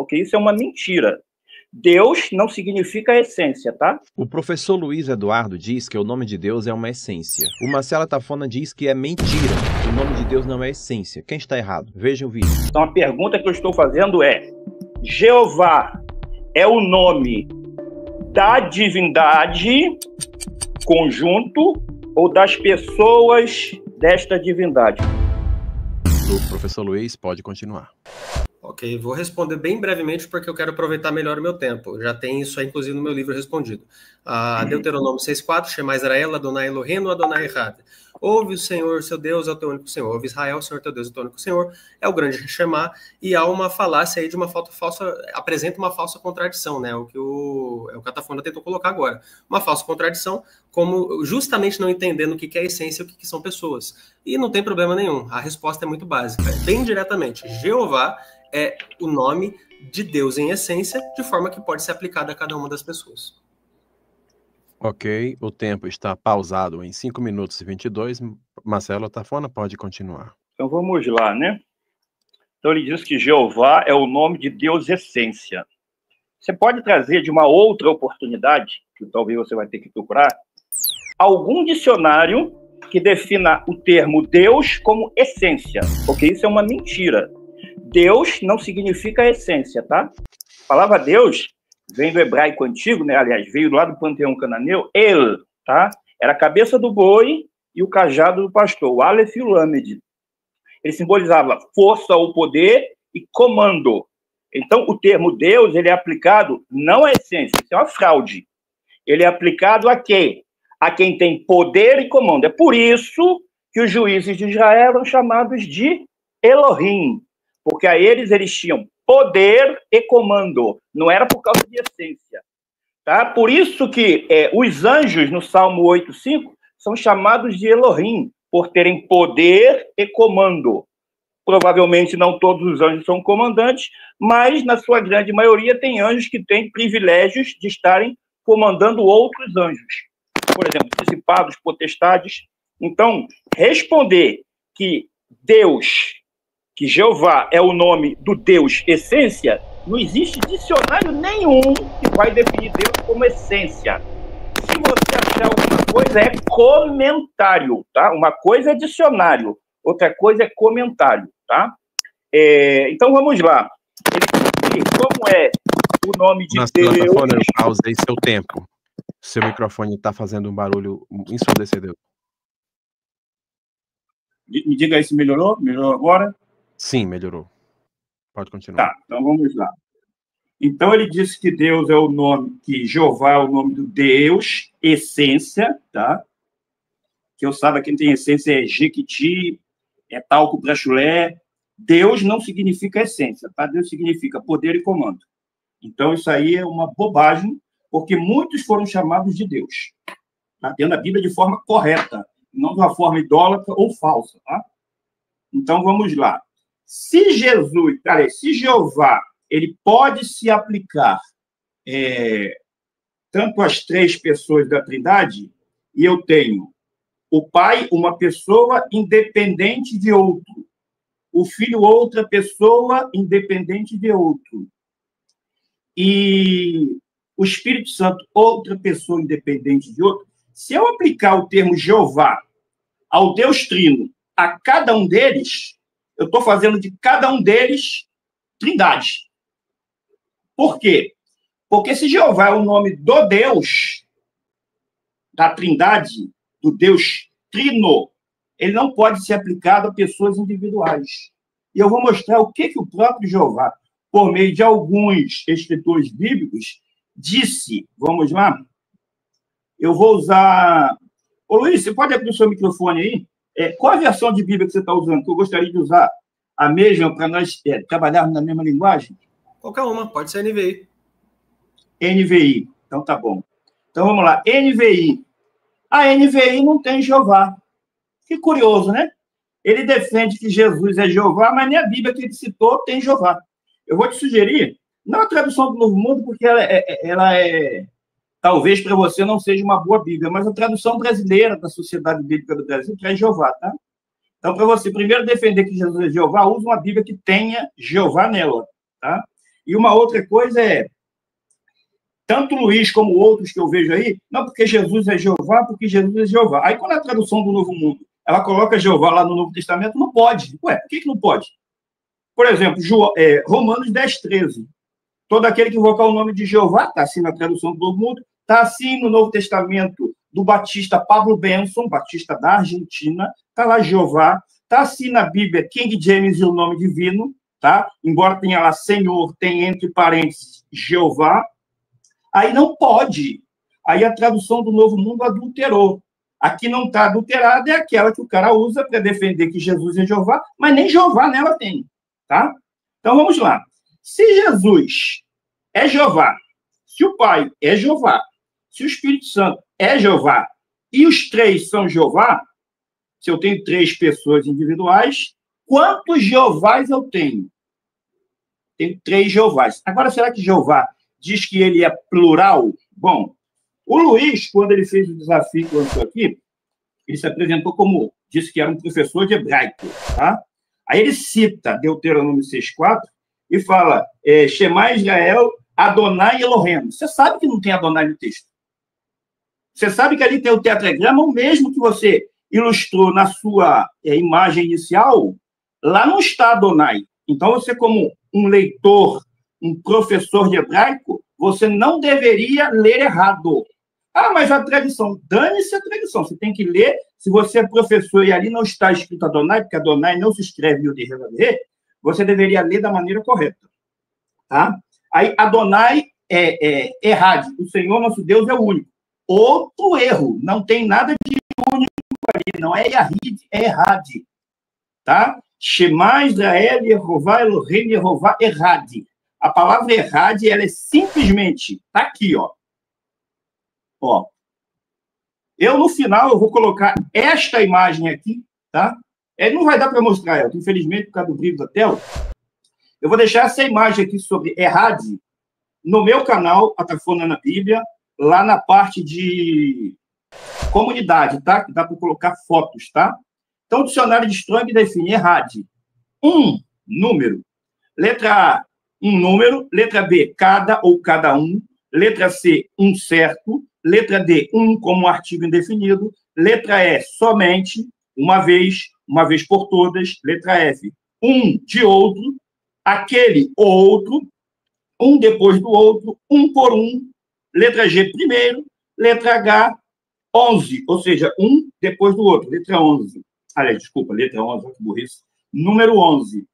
porque isso é uma mentira. Deus não significa essência, tá? O professor Luiz Eduardo diz que o nome de Deus é uma essência. O Marcelo Tafona diz que é mentira. O nome de Deus não é essência. Quem está errado? Veja o vídeo. Então a pergunta que eu estou fazendo é: Jeová é o nome da divindade, conjunto, ou das pessoas desta divindade? O professor Luiz pode continuar. Ok, vou responder bem brevemente porque eu quero aproveitar melhor o meu tempo. Já tem isso aí, inclusive, no meu livro respondido. Deuteronômio 6,4, Shema Israel, Adonai Eloheinu, Adonai Echad. Ouve o Senhor, seu Deus, é o teu único Senhor. Ouve Israel, o Senhor, teu Deus, é o teu único Senhor. É o grande Shema. E há uma falácia aí de uma falsa, apresenta uma falsa contradição, né? O que o Catafona tentou colocar agora. Uma falsa contradição, como justamente não entendendo o que é essência e o que são pessoas. E não tem problema nenhum. A resposta é muito básica. Bem diretamente, Jeová é o nome de Deus em essência, de forma que pode ser aplicada a cada uma das pessoas. Ok, o tempo está pausado em 5 minutos e 22. Marcelo Tafona pode continuar. Então vamos lá, né? Então ele diz que Jeová é o nome de Deus essência. Você pode trazer de uma outra oportunidade, que talvez você vai ter que procurar, algum dicionário que defina o termo Deus como essência, porque isso é uma mentira. Deus não significa essência, tá? A palavra Deus vem do hebraico antigo, né? Aliás, veio lá do panteão cananeu, El, tá? Era a cabeça do boi e o cajado do pastor, o Aleph e o Lamed. Ele simbolizava força ou poder e comando. Então, o termo Deus, ele é aplicado não à essência, isso é uma fraude. Ele é aplicado a quem? A quem tem poder e comando. É por isso que os juízes de Israel eram chamados de Elohim, porque a eles tinham poder e comando, não era por causa de essência. Tá? Por isso que os anjos, no Salmo 8,5, são chamados de Elohim, por terem poder e comando. Provavelmente não todos os anjos são comandantes, mas na sua grande maioria tem anjos que têm privilégios de estarem comandando outros anjos. Por exemplo, principados, potestades. Então, responder que Deus, que Jeová é o nome do Deus essência, não existe dicionário nenhum que vai definir Deus como essência. Se você achar alguma coisa, é comentário, tá? Uma coisa é dicionário, outra coisa é comentário, tá? Então, vamos lá. Ele diz como é o nome de Deus... Eu pausei seu tempo. Seu microfone está fazendo um barulho ensurdecedor. Me diga aí se melhorou? Melhorou agora? Sim, melhorou. Pode continuar. Tá, então vamos lá. Então ele disse que Deus é o nome, que Jeová é o nome do Deus, essência, tá? Que eu saiba, quem tem essência é Jequiti, é talco para chulé. Deus não significa essência, tá? Deus significa poder e comando. Então isso aí é uma bobagem, porque muitos foram chamados de Deus, tá? Tendo a Bíblia de forma correta, não de uma forma idólatra ou falsa, tá? Então vamos lá. Se Jeová, ele pode se aplicar tanto às três pessoas da Trindade, e eu tenho o Pai, uma pessoa independente de outro, o Filho, outra pessoa independente de outro, e o Espírito Santo, outra pessoa independente de outro. Se eu aplicar o termo Jeová ao Deus Trino, a cada um deles, eu estou fazendo de cada um deles trindade. Por quê? Porque se Jeová é o nome do Deus, da trindade, do Deus Trino, ele não pode ser aplicado a pessoas individuais. E eu vou mostrar o que o próprio Jeová, por meio de alguns escritores bíblicos, disse. Vamos lá? Eu vou usar... Ô, Luiz, você pode abrir o seu microfone aí? Qual a versão de Bíblia que você está usando? Que eu gostaria de usar a mesma para nós trabalharmos na mesma linguagem? Qualquer uma, pode ser NVI. NVI, então tá bom. Então vamos lá, NVI. A NVI não tem Jeová. Que curioso, né? Ele defende que Jesus é Jeová, mas nem a Bíblia que ele citou tem Jeová. Eu vou te sugerir, não a tradução do Novo Mundo, porque ela é talvez para você não seja uma boa Bíblia, mas a tradução brasileira da Sociedade Bíblica do Brasil traz Jeová, tá? Então, para você primeiro defender que Jesus é Jeová, use uma Bíblia que tenha Jeová nela, tá? E uma outra coisa é, tanto Luiz como outros que eu vejo aí, não porque Jesus é Jeová, porque Jesus é Jeová. Aí, quando a tradução do Novo Mundo, ela coloca Jeová lá no Novo Testamento, não pode. Ué, por que não pode? Por exemplo, Romanos 10, 13. Todo aquele que invocar o nome de Jeová, está assim na tradução do Novo Mundo, está assim no Novo Testamento do batista Pablo Benson, batista da Argentina, está lá Jeová, está assim na Bíblia King James e o nome divino, tá? Embora tenha lá Senhor, tem entre parênteses Jeová, aí não pode. Aí a tradução do Novo Mundo adulterou. Aqui não está adulterada, é aquela que o cara usa para defender que Jesus é Jeová, mas nem Jeová nela tem, tá? Então vamos lá. Se Jesus é Jeová, se o Pai é Jeová, se o Espírito Santo é Jeová, e os três são Jeová, se eu tenho 3 pessoas individuais, quantos Jeovás eu tenho? Tenho 3 Jeovás. Agora, será que Jeová diz que ele é plural? Bom, o Luiz, quando ele fez o desafio que lançou aqui, ele se apresentou como, disse que era um professor de hebraico, tá? Aí ele cita Deuteronômio 6,4 e fala, Shema Israel, Adonai Elohim. Você sabe que não tem Adonai no texto. Você sabe que ali tem o tetragrama, o mesmo que você ilustrou na sua imagem inicial, lá não está Adonai. Então, você, como um leitor, um professor de hebraico, você não deveria ler errado. Ah, mas a tradição, dane-se a tradição. Você tem que ler, se você é professor e ali não está escrito Adonai, porque Adonai não se escreve o de você deveria ler da maneira correta. Tá? Aí, Adonai é errado. O Senhor, nosso Deus, é o único. Outro erro. Não tem nada de único ali. Não é Yahid, é Errad. Tá? Shema Israel, Yehová, Elohim, Yehová, Errad. A palavra Errad, ela é simplesmente... Tá aqui, ó. Ó. Eu, no final, eu vou colocar esta imagem aqui, tá? Não vai dar para mostrar ela, infelizmente, por causa do brilho da tela. Eu vou deixar essa imagem aqui sobre Errad no meu canal, Atafona na Bíblia, lá na parte de comunidade, tá? Que dá para colocar fotos, tá? Então, o dicionário de Strong define Errad. Número. Letra A, um número. Letra B, cada ou cada um. Letra C, um certo. Letra D, como um artigo indefinido. Letra E, somente, uma vez por todas. Letra F, de outro. Aquele outro. Um depois do outro. Um por um. Letra G, primeiro. Letra H, 11. Ou seja, um depois do outro. Letra 11. Aliás, desculpa, letra 11, que burrice. Número 11.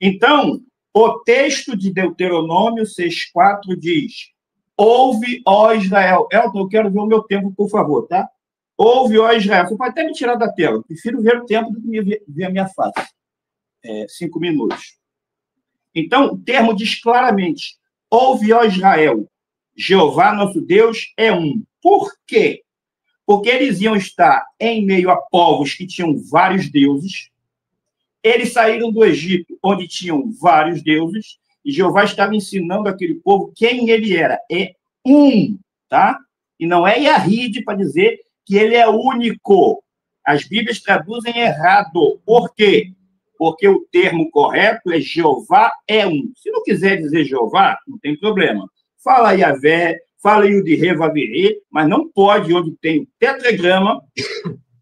Então, o texto de Deuteronômio 6,4 diz: ouve, ó Israel. Elton, eu quero ver o meu tempo, por favor, tá? Ouve, ó Israel. Você pode até me tirar da tela. Prefiro ver o tempo do que ver a minha face. 5 minutos. Então, o termo diz claramente: ouve, ó Israel. Jeová, nosso Deus, é um. Por quê? Porque eles iam estar em meio a povos que tinham vários deuses. Eles saíram do Egito, onde tinham vários deuses, e Jeová estava ensinando aquele povo quem ele era. É um, tá? E não é Yahid para dizer que ele é único. As Bíblias traduzem errado. Por quê? Porque o termo correto é Jeová é um. Se não quiser dizer Jeová, não tem problema. Fala Yahvé, fala Yudhê, Vavirê, mas não pode, onde tem o tetragrama,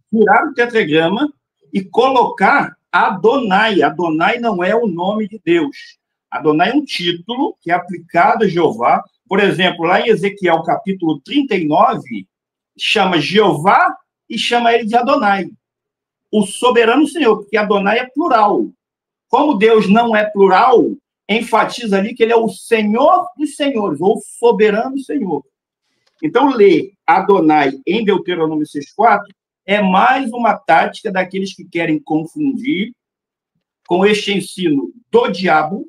tirar o tetragrama e colocar Adonai. Adonai não é o nome de Deus. Adonai é um título que é aplicado a Jeová. Por exemplo, lá em Ezequiel, capítulo 39, chama Jeová e chama ele de Adonai. O soberano Senhor, porque Adonai é plural. Como Deus não é plural, enfatiza ali que ele é o Senhor dos senhores, ou soberano Senhor. Então, ler Adonai em Deuteronômio 6,4 é mais uma tática daqueles que querem confundir com este ensino do diabo,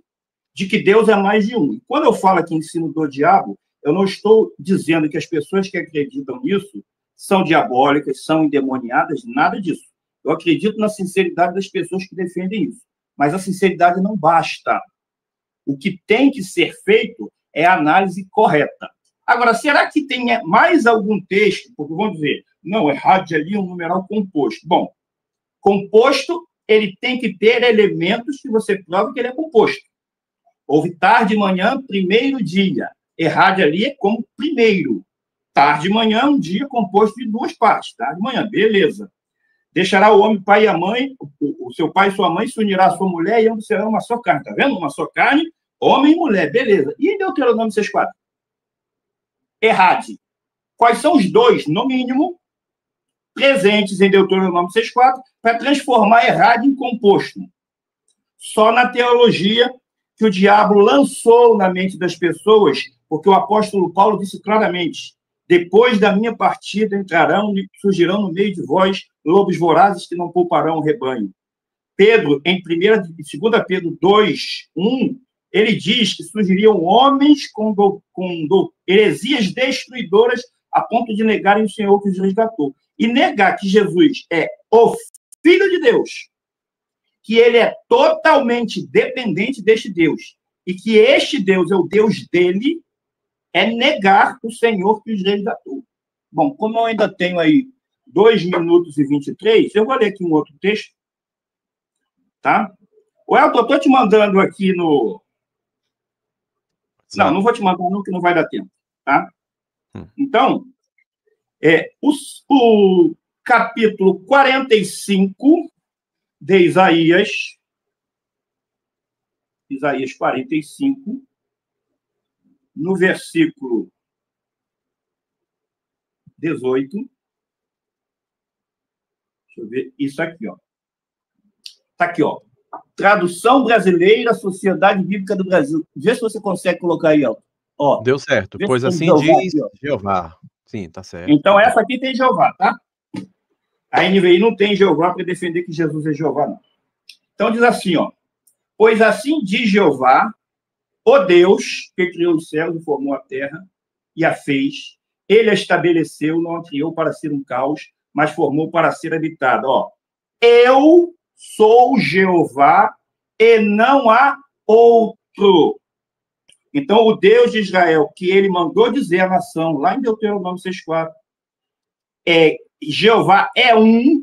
de que Deus é mais de um. E quando eu falo aqui ensino do diabo, eu não estou dizendo que as pessoas que acreditam nisso são diabólicas, são endemoniadas, nada disso. Eu acredito na sinceridade das pessoas que defendem isso. Mas a sinceridade não basta. O que tem que ser feito é a análise correta. Agora, será que tem mais algum texto? Porque vamos dizer, não, Errad ali é um numeral composto. Bom, composto, ele tem que ter elementos que você prove que ele é composto. Houve tarde e manhã, primeiro dia. Errade ali é como primeiro. Tarde e manhã, um dia composto de duas partes. Tarde e manhã, beleza. Deixará o homem, pai e a mãe, o seu pai e sua mãe, se unirá à sua mulher e ambos serão uma só carne. Tá vendo? Uma só carne, homem e mulher, beleza. E em Deuteronômio 6,4? Errade. Quais são os dois, no mínimo, presentes em Deuteronômio 6,4 para transformar errado em composto? Só na teologia que o diabo lançou na mente das pessoas, porque o apóstolo Paulo disse claramente: depois da minha partida entrarão e surgirão no meio de vós lobos vorazes que não pouparão o rebanho. Pedro, em 2 Pedro 2:1, ele diz que surgiriam homens com heresias destruidoras a ponto de negarem o Senhor que os resgatou. E negar que Jesus é o Filho de Deus, que ele é totalmente dependente deste Deus, e que este Deus é o Deus dele, é negar o Senhor que os resgatou. Bom, como eu ainda tenho aí 2 minutos e 23, eu vou ler aqui um outro texto, tá? O Elton, eu estou te mandando aqui no... Não vou te mandar não, que não vai dar tempo, tá? Então, o capítulo 45 de Isaías 45, no versículo 18, deixa eu ver, isso aqui, ó. Tá aqui, ó. Tradução brasileira, Sociedade Bíblica do Brasil. Vê se você consegue colocar aí, ó. Ó, deu certo, pois assim diz Jeová. Sim, tá certo. Então, essa aqui tem Jeová, tá? A NVI não tem Jeová para defender que Jesus é Jeová, não. Então, diz assim, ó. Pois assim diz Jeová, o Deus que criou os céus e formou a terra e a fez. Ele a estabeleceu, não a criou para ser um caos, mas formou para ser habitada. Ó, eu sou Jeová e não há outro. Então, o Deus de Israel, que ele mandou dizer à nação, lá em Deuteronômio 6,4, Jeová é um,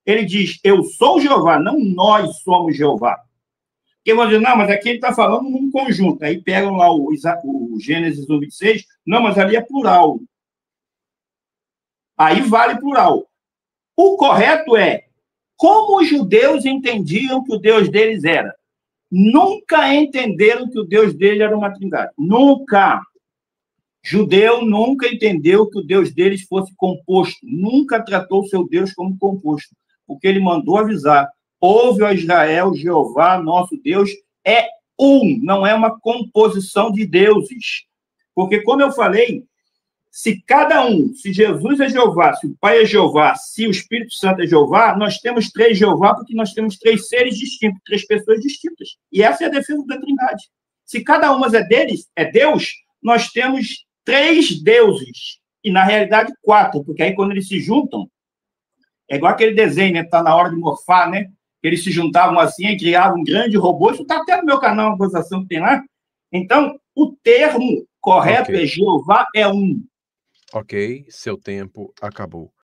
ele diz, eu sou Jeová, não nós somos Jeová. Porque vão dizer, não, mas aqui ele está falando num conjunto. Aí pegam lá o Gênesis 1:26, não, mas ali é plural. Aí vale plural. O correto é, como os judeus entendiam que o Deus deles era? Nunca entenderam que o Deus dele era uma trindade. Nunca. Judeu nunca entendeu que o Deus deles fosse composto. Nunca tratou o seu Deus como composto. Porque ele mandou avisar. Ouve, ó Israel, Jeová, nosso Deus, é um. Não é uma composição de deuses. Porque, como eu falei, se cada um, se Jesus é Jeová, se o Pai é Jeová, se o Espírito Santo é Jeová, nós temos 3 Jeová, porque nós temos 3 seres distintos, 3 pessoas distintas. E essa é a defesa da Trindade. Se cada uma é Deus, nós temos 3 deuses. E, na realidade, 4, porque aí, quando eles se juntam, é igual aquele desenho, né? Está na hora de morfar, né? Eles se juntavam assim e criavam um grande robô. Isso está até no meu canal, uma acusação que tem lá. Então, o termo correto é Jeová é um. Ok, seu tempo acabou.